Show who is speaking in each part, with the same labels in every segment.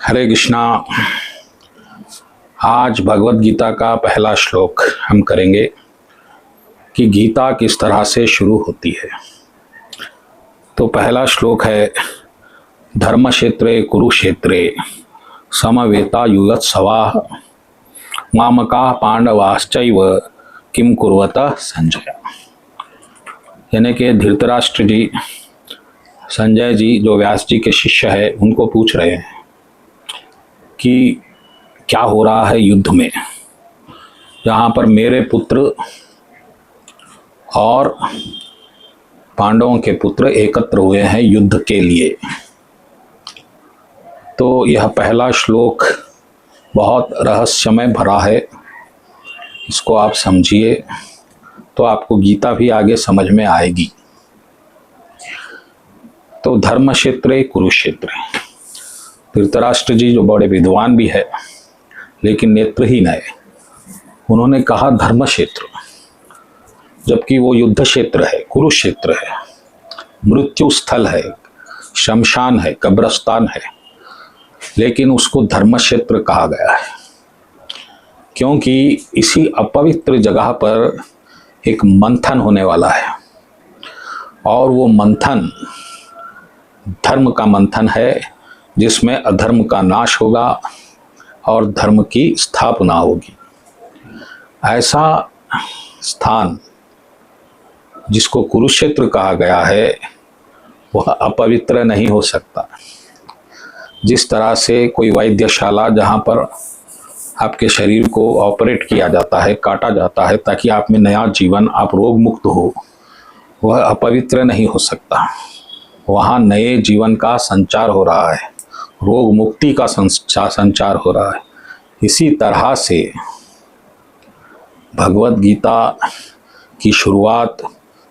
Speaker 1: हरे कृष्णा। आज भगवत गीता का पहला श्लोक हम करेंगे कि गीता किस तरह से शुरू होती है। तो पहला श्लोक है, धर्म क्षेत्रे कुरुक्षेत्रे समवेता युयुत्सवाः मामकाः पांडवाश्चैव किम कुर्वतः संजय। यानी कि धृतराष्ट्र जी संजय जी जो व्यास जी के शिष्य है उनको पूछ रहे हैं कि क्या हो रहा है युद्ध में, जहाँ पर मेरे पुत्र और पांडवों के पुत्र एकत्र हुए हैं युद्ध के लिए। तो यह पहला श्लोक बहुत रहस्यमय भरा है, इसको आप समझिए तो आपको गीता भी आगे समझ में आएगी। तो धर्म क्षेत्रे कुरुक्षेत्र, धृतराष्ट्र जी जो बड़े विद्वान भी है लेकिन नेत्रहीन है, उन्होंने कहा धर्म क्षेत्र, जबकि वो युद्ध क्षेत्र है, कुरुक्षेत्र है, मृत्यु स्थल है, शमशान है, कब्रस्तान है, लेकिन उसको धर्म क्षेत्र कहा गया है क्योंकि इसी अपवित्र जगह पर एक मंथन होने वाला है और वो मंथन धर्म का मंथन है, जिसमें अधर्म का नाश होगा और धर्म की स्थापना होगी। ऐसा स्थान जिसको कुरुक्षेत्र कहा गया है वह अपवित्र नहीं हो सकता। जिस तरह से कोई वैद्यशाला जहाँ पर आपके शरीर को ऑपरेट किया जाता है, काटा जाता है ताकि आप में नया जीवन, आप रोग मुक्त हो, वह अपवित्र नहीं हो सकता। वहाँ नए जीवन का संचार हो रहा है, रोग मुक्ति का संचार हो रहा है। इसी तरह से भगवत गीता की शुरुआत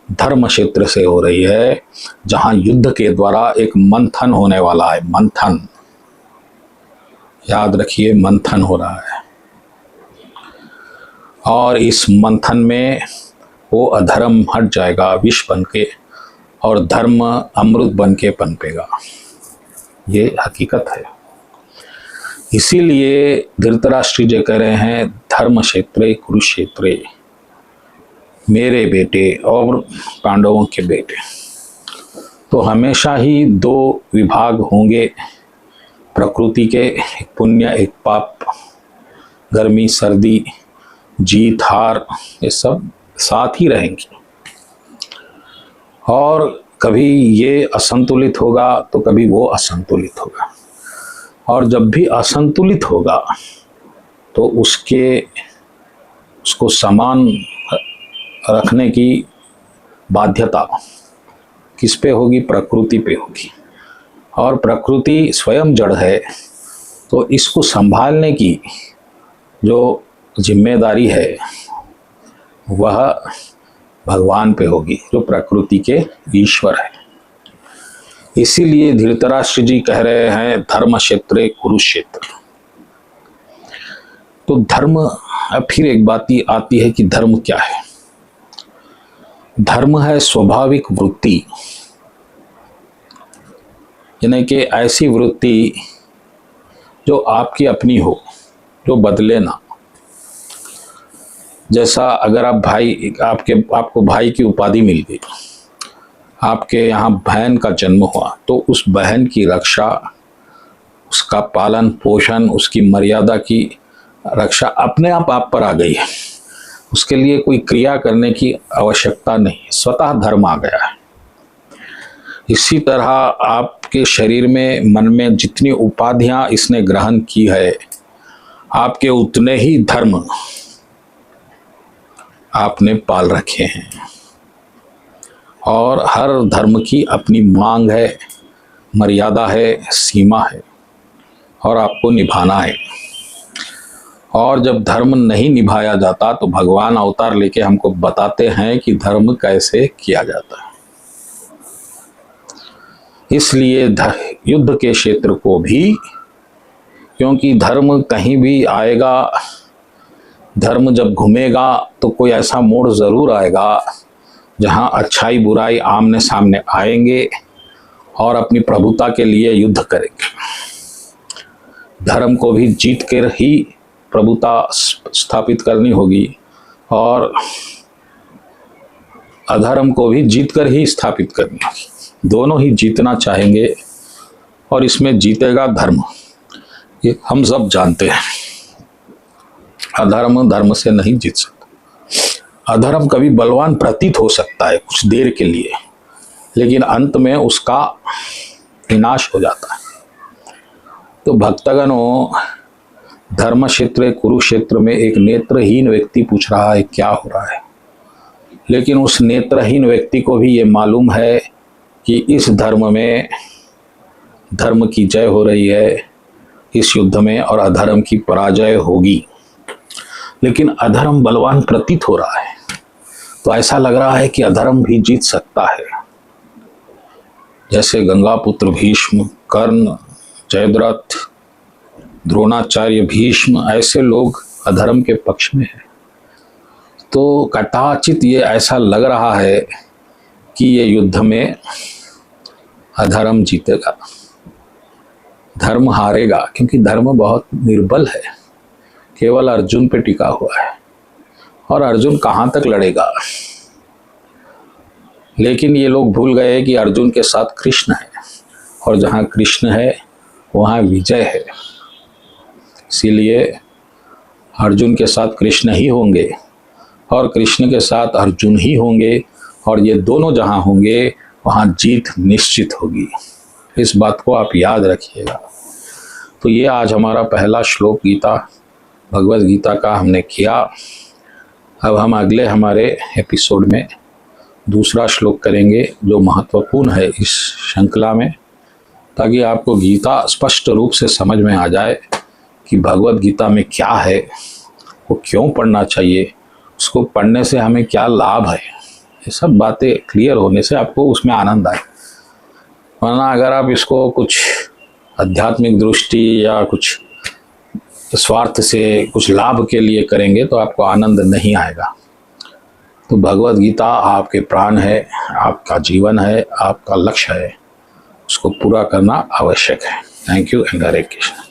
Speaker 1: धर्म क्षेत्र से हो रही है, जहाँ युद्ध के द्वारा एक मंथन होने वाला है। मंथन, याद रखिए, मंथन हो रहा है और इस मंथन में वो अधर्म हट जाएगा विष बन के और धर्म अमृत बन के पनपेगा। ये हकीकत है। इसीलिए धृतराष्ट्र जी कह रहे हैं धर्म क्षेत्रे कुरुक्षेत्रे, मेरे बेटे और पांडवों के बेटे। तो हमेशा ही दो विभाग होंगे प्रकृति के, एक पुण्य एक पाप, गर्मी सर्दी, जीत हार, ये सब साथ ही रहेंगे और कभी ये असंतुलित होगा तो कभी वो असंतुलित होगा। और जब भी असंतुलित होगा तो उसको समान रखने की बाध्यता किस पे होगी? प्रकृति पे होगी। और प्रकृति स्वयं जड़ है, तो इसको संभालने की जो जिम्मेदारी है वह भगवान पे होगी, जो प्रकृति के ईश्वर है। इसीलिए धृतराष्ट्र जी कह रहे हैं धर्म क्षेत्रे कुरुक्षेत्र। तो धर्म, अब फिर एक बात आती है कि धर्म क्या है। धर्म है स्वाभाविक वृत्ति, यानी कि ऐसी वृत्ति जो आपकी अपनी हो, जो बदले ना। जैसा अगर आप भाई, आपको भाई की उपाधि मिल गई, आपके यहाँ बहन का जन्म हुआ, तो उस बहन की रक्षा, उसका पालन पोषण, उसकी मर्यादा की रक्षा अपने आप पर आ गई है। उसके लिए कोई क्रिया करने की आवश्यकता नहीं, स्वतः धर्म आ गया है। इसी तरह आपके शरीर में, मन में जितनी उपाधियां इसने ग्रहण की है, आपके उतने ही धर्म आपने पाल रखे हैं और हर धर्म की अपनी मांग है, मर्यादा है, सीमा है और आपको निभाना है। और जब धर्म नहीं निभाया जाता तो भगवान अवतार लेके हमको बताते हैं कि धर्म कैसे किया जाता है। इसलिए युद्ध के क्षेत्र को भी, क्योंकि धर्म कहीं भी आएगा, धर्म जब घूमेगा तो कोई ऐसा मोड़ जरूर आएगा जहां अच्छाई बुराई आमने सामने आएंगे और अपनी प्रभुता के लिए युद्ध करेंगे। धर्म को भी जीत कर ही प्रभुता स्थापित करनी होगी और अधर्म को भी जीत कर ही स्थापित करनी होगी। दोनों ही जीतना चाहेंगे और इसमें जीतेगा धर्म, ये हम सब जानते हैं। अधर्म धर्म से नहीं जीत सकता। अधर्म कभी बलवान प्रतीत हो सकता है कुछ देर के लिए, लेकिन अंत में उसका विनाश हो जाता है। तो भक्तगणों, धर्म क्षेत्र कुरुक्षेत्र में एक नेत्रहीन व्यक्ति पूछ रहा है क्या हो रहा है, लेकिन उस नेत्रहीन व्यक्ति को भी ये मालूम है कि इस धर्म में धर्म की जय हो रही है इस युद्ध में और अधर्म की पराजय होगी। लेकिन अधर्म बलवान प्रतीत हो रहा है, तो ऐसा लग रहा है कि अधर्म भी जीत सकता है। जैसे गंगापुत्र भीष्म, कर्ण, जयद्रथ, द्रोणाचार्य, भीष्म, ऐसे लोग अधर्म के पक्ष में हैं। तो कदाचित ये ऐसा लग रहा है कि ये युद्ध में अधर्म जीतेगा, धर्म हारेगा, क्योंकि धर्म बहुत निर्बल है, केवल अर्जुन पे टिका हुआ है और अर्जुन कहाँ तक लड़ेगा। लेकिन ये लोग भूल गए कि अर्जुन के साथ कृष्ण है और जहाँ कृष्ण है वहाँ विजय है। इसीलिए अर्जुन के साथ कृष्ण ही होंगे और कृष्ण के साथ अर्जुन ही होंगे, और ये दोनों जहाँ होंगे वहाँ जीत निश्चित होगी। इस बात को आप याद रखिएगा। तो ये आज हमारा पहला श्लोक गीता भगवद गीता का हमने किया। अब हम अगले हमारे एपिसोड में दूसरा श्लोक करेंगे जो महत्वपूर्ण है इस श्रृंखला में, ताकि आपको गीता स्पष्ट रूप से समझ में आ जाए कि भगवद गीता में क्या है, वो क्यों पढ़ना चाहिए, उसको पढ़ने से हमें क्या लाभ है। ये सब बातें क्लियर होने से आपको उसमें आनंद आए। वरना अगर आप इसको कुछ आध्यात्मिक दृष्टि या कुछ स्वार्थ से कुछ लाभ के लिए करेंगे तो आपको आनंद नहीं आएगा। तो भगवद गीता आपके प्राण है, आपका जीवन है, आपका लक्ष्य है, उसको पूरा करना आवश्यक है। Thank you and Hare Krishna.